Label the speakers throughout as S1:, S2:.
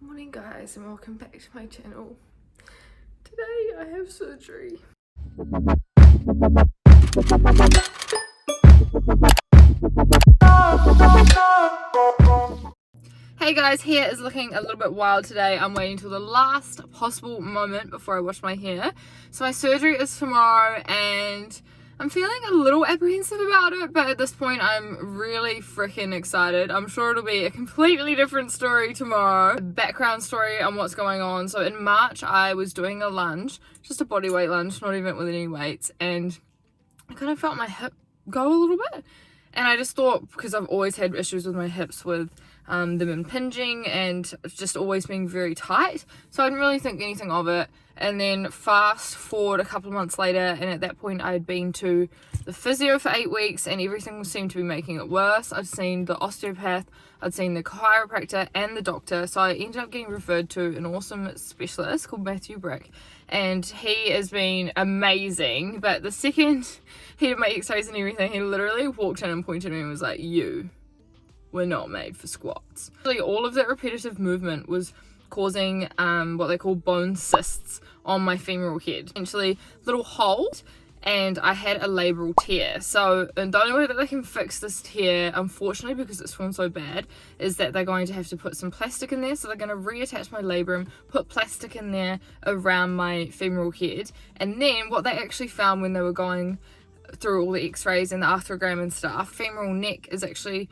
S1: Morning guys, and welcome back to my channel. Today I have surgery. Hey guys, hair is looking a little bit wild today. I'm waiting till the last possible moment before I wash my hair. So my surgery is tomorrow and I'm feeling a little apprehensive about it, but at this point I'm really freaking excited. I'm sure it'll be a completely different story tomorrow. Background story on what's going on. So in March I was doing a lunge, just a body weight lunge, not even with any weights, and I kind of felt my hip go a little bit. And I just thought, because I've always had issues with my hips with them impinging and just always being very tight, so I didn't really think anything of it. And then fast forward a couple of months later, and at that point I had been to the physio for 8 weeks and everything seemed to be making it worse. I'd seen the osteopath, I'd seen the chiropractor and the doctor, so I ended up getting referred to an awesome specialist called Matthew Brick, and he has been amazing. But the second he did my x-rays and everything, he literally walked in and pointed at me and was like, "You were not made for squats." Really, all of that repetitive movement was causing what they call bone cysts on my femoral head, essentially little holes, and I had a labral tear. So and the only way that they can fix this tear, unfortunately, because it's swollen so bad, is that they're going to have to put some plastic in there. So they're going to reattach my labrum, put plastic in there around my femoral head, and then what they actually found when they were going through all the x-rays and the arthrogram and stuff, femoral neck is actually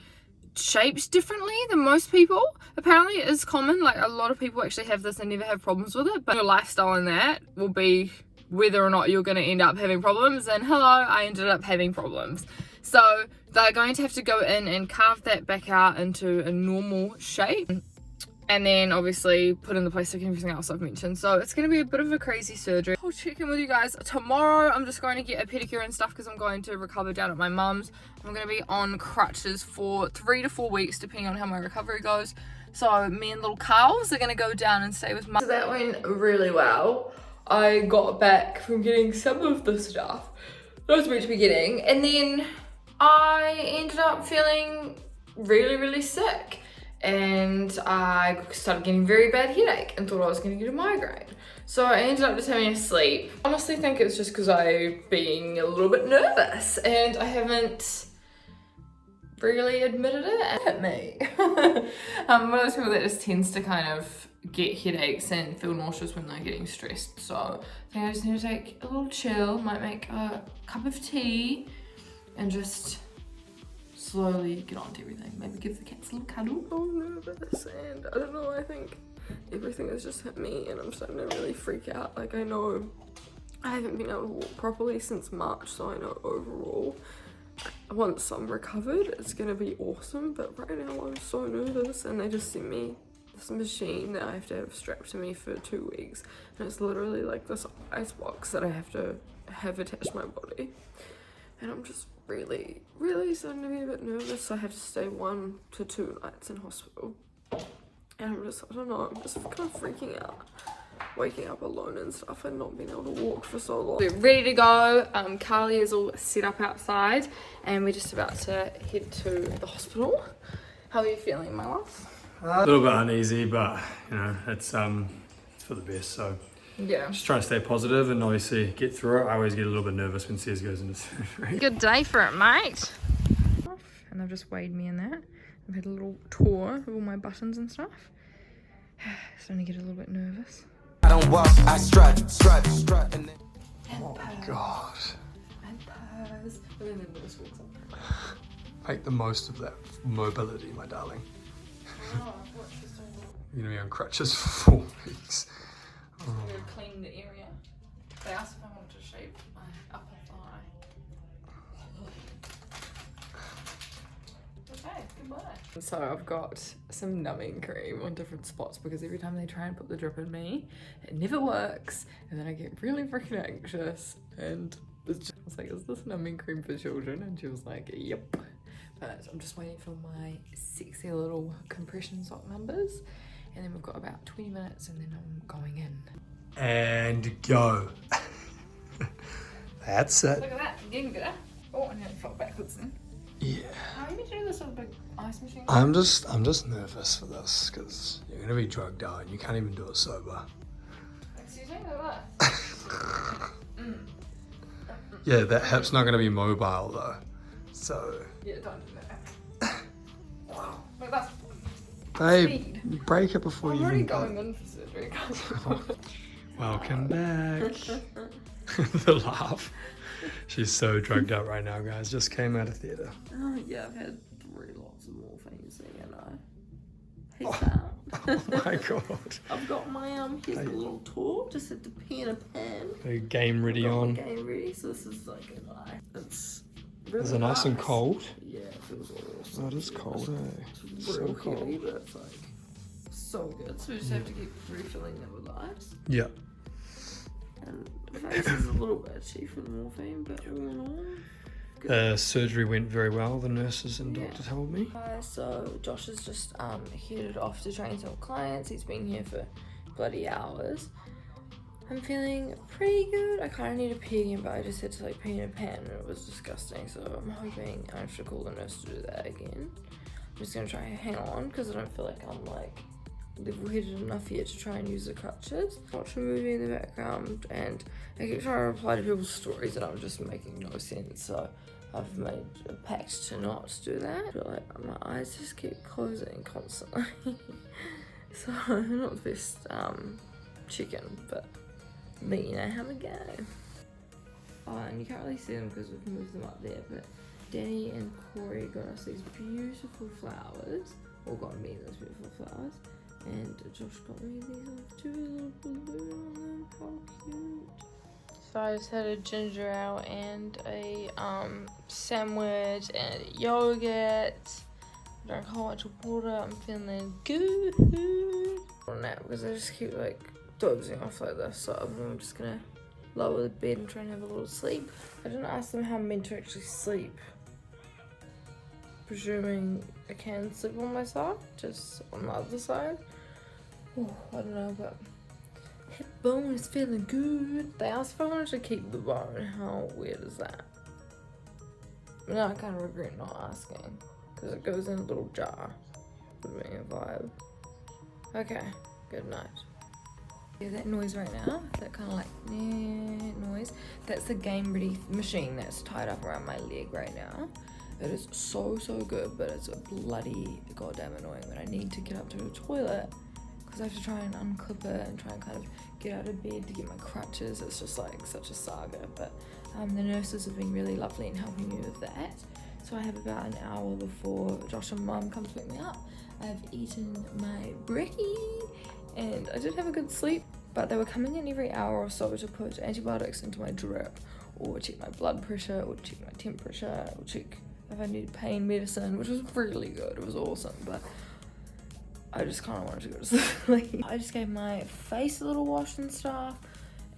S1: shaped differently than most people. Apparently it is common, like a lot of people actually have this and never have problems with it, but your lifestyle in that will be whether or not you're going to end up having problems. And hello, I ended up having problems. So they're going to have to go in and carve that back out into a normal shape, and then obviously put in the plastic and everything else I've mentioned. So it's going to be a bit of a crazy surgery. I'll check in with you guys tomorrow. I'm just going to get a pedicure and stuff because I'm going to recover down at my mum's. I'm going to be on crutches for 3 to 4 weeks depending on how my recovery goes. So me and little Carls are going to go down and stay with mum. So that went really well. I got back from getting some of the stuff that I was meant to be getting, and then I ended up feeling really sick. And I started getting very bad headache and thought I was going to get a migraine. So I ended up just having a sleep. I honestly think it's just because I'm being a little bit nervous and I haven't really admitted it at me. One of those people that just tends to kind of get headaches and feel nauseous when they're getting stressed. So I think I just need to take a little chill, might make a cup of tea and just slowly get on to everything. Maybe give the cats a little cuddle. I'm nervous and I don't know, I think everything has just hit me and I'm starting to really freak out. Like, I know I haven't been able to walk properly since March, so I know overall once I'm recovered it's gonna be awesome, but right now I'm so nervous. And they just sent me this machine that I have to have strapped to me for 2 weeks, and it's literally like this ice box that I have to have attached to my body, and I'm just really starting to be a bit nervous. So I have to stay 1 to 2 nights in hospital, and I don't know, I'm just kind of freaking out, waking up alone and stuff and not being able to walk for so long. We're ready to go. Carly is all set up outside and we're just about to head to the hospital. How are you feeling, my love?
S2: A little bit uneasy, but you know, it's for the best, so
S1: yeah,
S2: just trying to stay positive and obviously get through it. I always get a little bit nervous when Cez goes into surgery.
S1: Good day for it, mate. And they've just weighed me in that. I've had a little tour of all my buttons and stuff. Starting to get a little bit nervous.
S3: I don't walk, I strut. And then...
S2: Oh my god.
S1: And purrs. And then the nurse walks up.
S2: Make the most of that mobility, my darling.
S1: Oh, what's this doing?
S2: You're gonna be on crutches for 4 weeks.
S1: I'm gonna clean the area. They asked if I wanted to shave my upper thigh. Okay, goodbye. So I've got some numbing cream on different spots because every time they try and put the drip in me, it never works, and then I get really freaking anxious. And I was like, "Is this numbing cream for children?" And she was like, "Yep." But I'm just waiting for my sexy little compression sock numbers, and then we've got about 20 minutes and then I'm going in.
S2: And go. That's it.
S1: Look at that, I'm getting good. Oh, I nearly fell backwards then.
S2: Yeah.
S1: How are you meant to do this with a big ice machine?
S2: I'm just nervous for this because you're gonna be drugged out and you can't even do it sober.
S1: Excuse me, what?
S2: Yeah, that hip's not gonna be mobile though. So.
S1: Yeah, don't do that. Like that.
S2: Babe, break it before
S1: I'm
S2: you
S1: already
S2: even
S1: going in for surgery, guys.
S2: Welcome back. The laugh. She's so drugged out right now, guys. Just came out of theatre.
S1: Oh yeah, I've had 3 lots of morphine, so you know. Peace out.
S2: Oh my god.
S1: I've got my here's a little tool. Just had to pen a pen.
S2: The game ready
S1: Got my
S2: on.
S1: game ready, so this is like it's really
S2: Is it nice and cold?
S1: Yeah, it feels awesome.
S2: Oh, it is cold, eh?
S1: It's
S2: So
S1: real
S2: cold.
S1: heavy, but it's like so good. So we just have to keep refilling it with ice.
S2: Yeah.
S1: And the face is a little bit itchy from the morphine, but all in all, good.
S2: Surgery went very well, the nurses and doctor told me.
S1: So Josh has just headed off to train some clients. He's been here for bloody hours. I'm feeling pretty good. I kind of need a pee again, but I just had to like pee in a pan and it was disgusting. So I'm hoping I have to call the nurse to do that again. I'm just gonna try and hang on because I don't feel like I'm like level-headed enough yet to try and use the crutches. Watch a movie in the background and I keep trying to reply to people's stories and I'm just making no sense. So I've made a pact to not do that. But like my eyes just keep closing constantly. So I'm not the best chicken, but let you know how we go. Oh, and you can't really see them because we've moved them up there, but Danny and Corey got us these beautiful flowers, or got me those beautiful flowers, and Josh got me these with 2 little balloons on them. How cute. So I just had a ginger ale and a sandwich and yogurt. Drank a whole bunch of water. I'm feeling good on that because I just keep like dozing off like this, so I'm just gonna lower the bed and try and have a little sleep. I didn't ask them how I'm meant to actually sleep. Presuming I can sleep on my side, just on the other side. Oh, I don't know, but hip bone is feeling good. They asked if I wanted to keep the bone. How weird is that? Now I kind of regret not asking because it goes in a little jar. Would be a vibe. Okay, good night. Yeah, that noise right now, that kind of like noise, that's the game ready machine that's tied up around my leg right now. It is so good, but it's bloody goddamn annoying when I need to get up to the toilet because I have to try and unclip it and try and kind of get out of bed to get my crutches. It's just like such a saga, but the nurses have been really lovely in helping me with that. So I have about an hour before Josh and Mum come to pick me up. I've eaten my brekkie and I did have a good sleep, but they were coming in every hour or so to put antibiotics into my drip or check my blood pressure or check my temperature or check if I needed pain medicine, which was really good. It was awesome, but I just kind of wanted to go to sleep. I just gave my face a little wash and stuff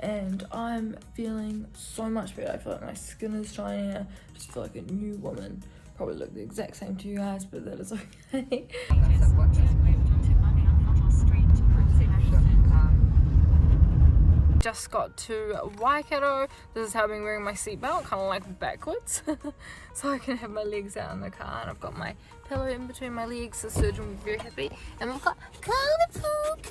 S1: and I'm feeling so much better. I feel like my skin is shinier. I just feel like a new woman. Probably look the exact same to you guys, but that is okay. Just got to Waikato. This is how I've been wearing my seatbelt, kind of like backwards. So I can have my legs out in the car and I've got my pillow in between my legs. The surgeon will be very happy. And we've got Kalapoo.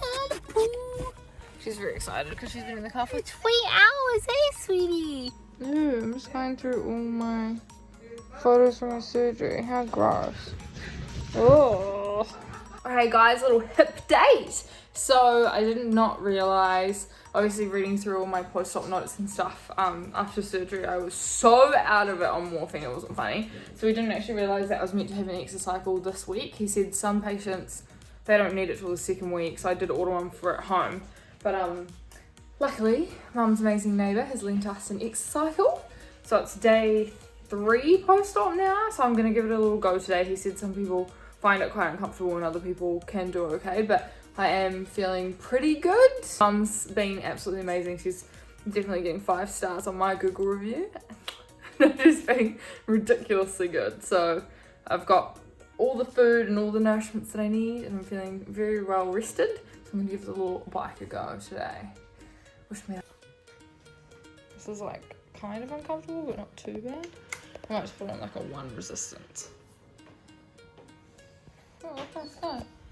S1: She's very excited because she's been in the car for 3 hours, hey sweetie? No, I'm just going through all my photos from my surgery. How gross. Oh. Alright guys, little hip date. So I did not realise, obviously reading through all my post-op notes and stuff after surgery, I was so out of it on morphine, it wasn't funny. So we didn't actually realise that I was meant to have an exercise cycle this week. He said some patients, they don't need it till the 2nd week, so I did order one for at home. But luckily, Mum's amazing neighbour has lent us an exercise cycle. So it's day 3 post-op now, so I'm going to give it a little go today. He said some people find it quite uncomfortable and other people can do okay, but I am feeling pretty good. Mum's been absolutely amazing. She's definitely getting 5 stars on my Google review. She's been ridiculously good. So I've got all the food and all the nourishments that I need and I'm feeling very well rested. So I'm going to give the little bike a go today. Wish me luck. This is like kind of uncomfortable but not too bad. I might just put on like a 1 resistance. Oh, let's go.